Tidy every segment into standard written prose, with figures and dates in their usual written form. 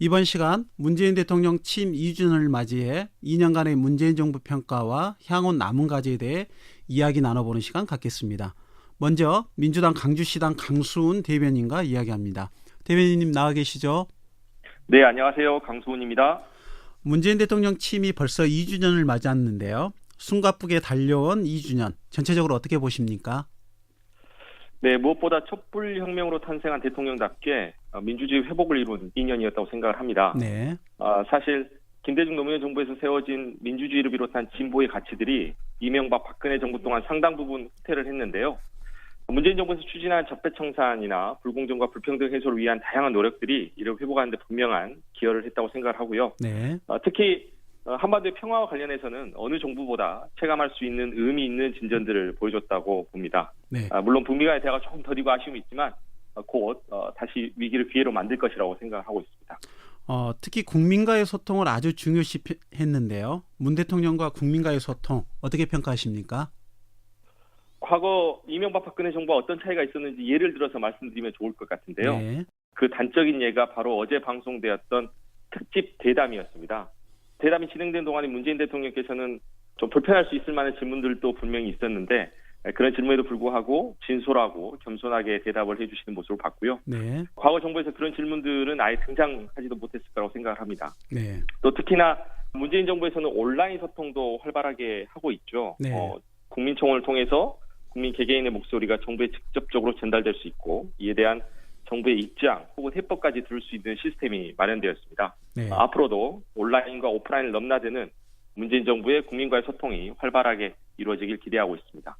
이번 시간 문재인 대통령 취임 2주년을 맞이해 2년간의 문재인 정부 평가와 향후 남은 과제에 대해 이야기 나눠보는 시간 갖겠습니다. 먼저 민주당 강주시당 강수훈 대변인과 이야기합니다. 대변인님 나와 계시죠? 네, 안녕하세요. 강수훈입니다. 문재인 대통령 취임이 벌써 2주년을 맞았는데요. 숨가쁘게 달려온 2주년, 전체적으로 어떻게 보십니까? 네, 무엇보다 촛불혁명으로 탄생한 대통령답게 민주주의 회복을 이룬 2년이었다고 생각을 합니다. 네. 사실 김대중 노무현 정부에서 세워진 민주주의를 비롯한 진보의 가치들이 이명박 박근혜 정부 동안 상당 부분 후퇴를 했는데요. 문재인 정부에서 추진한 적폐청산이나 불공정과 불평등 해소를 위한 다양한 노력들이 이를 회복하는 데 분명한 기여를 했다고 생각을 하고요. 네. 특히 한반도의 평화와 관련해서는 어느 정부보다 체감할 수 있는 의미 있는 진전들을 보여줬다고 봅니다. 네. 물론 북미 간의 대화가 조금 더디고 아쉬움이 있지만 곧 다시 위기를 기회로 만들 것이라고 생각하고 있습니다. 특히 국민과의 소통을 아주 중요시 했는데요. 문 대통령과 국민과의 소통 어떻게 평가하십니까? 과거 이명박 박근혜 정부와 어떤 차이가 있었는지 예를 들어서 말씀드리면 좋을 것 같은데요. 네. 그 단적인 예가 바로 어제 방송되었던 특집 대담이었습니다. 대담이 진행된 동안에 문재인 대통령께서는 좀 불편할 수 있을 만한 질문들도 분명히 있었는데 그런 질문에도 불구하고 진솔하고 겸손하게 대답을 해주시는 모습을 봤고요. 네. 과거 정부에서 그런 질문들은 아예 등장하지도 못했을 거라고 생각을 합니다. 네. 또 특히나 문재인 정부에서는 온라인 소통도 활발하게 하고 있죠. 네. 국민청원을 통해서 국민 개개인의 목소리가 정부에 직접적으로 전달될 수 있고 이에 대한 정부의 입장 혹은 해법까지 들을 수 있는 시스템이 마련되었습니다. 네. 앞으로도 온라인과 오프라인을 넘나드는 문재인 정부의 국민과의 소통이 활발하게 이루어지길 기대하고 있습니다.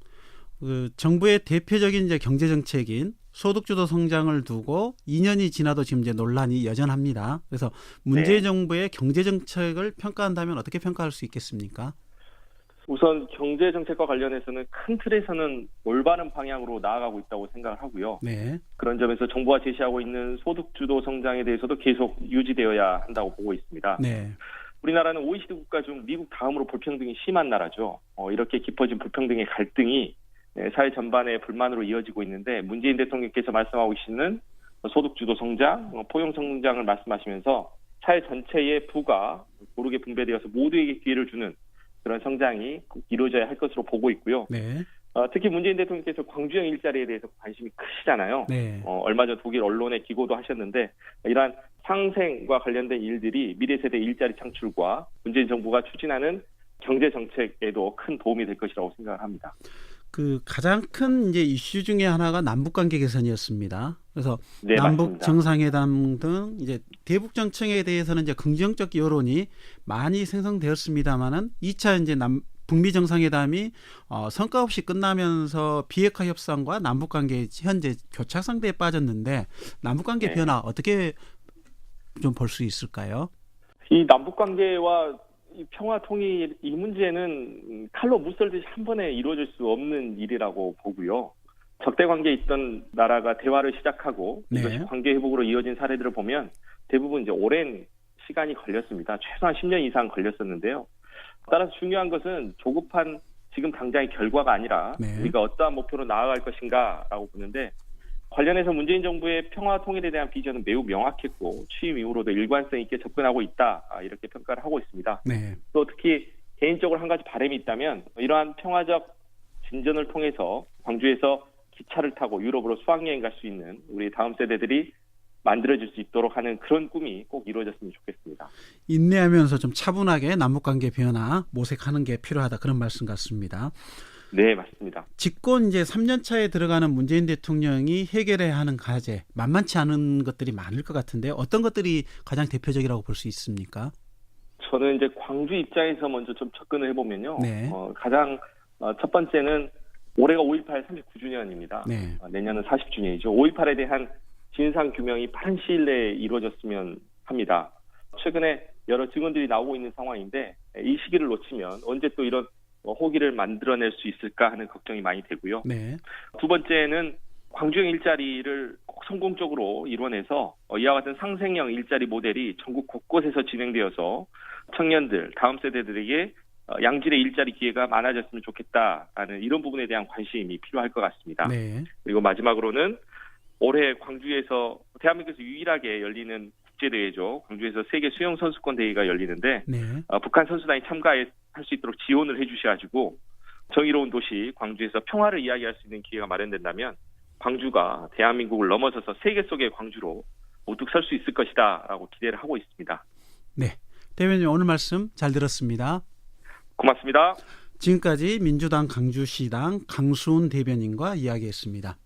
정부의 대표적인 경제 정책인 소득주도 성장을 두고 2년이 지나도 지금 논란이 여전합니다. 그래서 문재인 정부의 경제 정책을 평가한다면 어떻게 평가할 수 있겠습니까? 우선 경제 정책과 관련해서는 큰 틀에서는 올바른 방향으로 나아가고 있다고 생각을 하고요. 네. 그런 점에서 정부가 제시하고 있는 소득주도 성장에 대해서도 계속 유지되어야 한다고 보고 있습니다. 네. 우리나라는 OECD 국가 중 미국 다음으로 불평등이 심한 나라죠. 이렇게 깊어진 불평등의 갈등이 사회 전반의 불만으로 이어지고 있는데 문재인 대통령께서 말씀하고 계시는 소득주도 성장, 포용 성장을 말씀하시면서 사회 전체의 부가 고르게 분배되어서 모두에게 기회를 주는 그런 성장이 꼭 이루어져야 할 것으로 보고 있고요. 네. 특히 문재인 대통령께서 광주형 일자리에 대해서 관심이 크시잖아요. 네. 얼마 전 독일 언론에 기고도 하셨는데 이러한 상생과 관련된 일들이 미래 세대 일자리 창출과 문재인 정부가 추진하는 경제 정책에도 큰 도움이 될 것이라고 생각을 합니다. 가장 큰 이슈 중에 하나가 남북 관계 개선이었습니다. 그래서 네, 남북 맞습니다. 정상회담 등 대북 정책에 대해서는 긍정적 여론이 많이 생성되었습니다만은 2차 북미 정상회담이 성과 없이 끝나면서 비핵화 협상과 남북 관계 현재 교착 상태에 빠졌는데 남북 관계 변화 어떻게 좀 볼 수 있을까요? 이 남북 관계와 이 평화 통일 이 문제는 칼로 무썰듯이 한 번에 이루어질 수 없는 일이라고 보고요. 적대 관계에 있던 나라가 대화를 시작하고 이것이 관계 회복으로 이어진 사례들을 보면 대부분 오랜 시간이 걸렸습니다. 최소한 10년 이상 걸렸었는데요. 따라서 중요한 것은 조급한 지금 당장의 결과가 아니라 우리가 어떠한 목표로 나아갈 것인가라고 보는데 관련해서 문재인 정부의 평화 통일에 대한 비전은 매우 명확했고 취임 이후로도 일관성 있게 접근하고 있다 이렇게 평가를 하고 있습니다. 네. 또 특히 개인적으로 한 가지 바람이 있다면 이러한 평화적 진전을 통해서 광주에서 기차를 타고 유럽으로 수학여행 갈 수 있는 우리 다음 세대들이 만들어질 수 있도록 하는 그런 꿈이 꼭 이루어졌으면 좋겠습니다. 인내하면서 좀 차분하게 남북관계 변화 모색하는 게 필요하다 그런 말씀 같습니다. 네, 맞습니다. 집권 3년 차에 들어가는 문재인 대통령이 해결해야 하는 과제 만만치 않은 것들이 많을 것 같은데 어떤 것들이 가장 대표적이라고 볼 수 있습니까? 저는 광주 입장에서 먼저 좀 접근을 해보면요. 네. 가장 첫 번째는 올해가 5.18 39주년입니다. 네. 내년은 40주년이죠. 5.18에 대한 진상 규명이 빠른 시일 내에 이루어졌으면 합니다. 최근에 여러 증언들이 나오고 있는 상황인데 이 시기를 놓치면 언제 또 이런 호기를 만들어낼 수 있을까 하는 걱정이 많이 되고요. 네. 두 번째는 광주형 일자리를 꼭 성공적으로 이뤄내서 이와 같은 상생형 일자리 모델이 전국 곳곳에서 진행되어서 청년들, 다음 세대들에게 양질의 일자리 기회가 많아졌으면 좋겠다라는 이런 부분에 대한 관심이 필요할 것 같습니다. 네. 그리고 마지막으로는 올해 광주에서 대한민국에서 유일하게 열리는 국제대회죠. 광주에서 세계 수영 선수권 대회가 열리는데 네. 북한 선수단이 참가할 수 있도록 지원을 해주셔가지고 정의로운 도시 광주에서 평화를 이야기할 수 있는 기회가 마련된다면 광주가 대한민국을 넘어서서 세계 속의 광주로 우뚝 설 수 있을 것이다라고 기대를 하고 있습니다. 네. 대변인 오늘 말씀 잘 들었습니다. 고맙습니다. 지금까지 민주당 강주시당 강수훈 대변인과 이야기했습니다.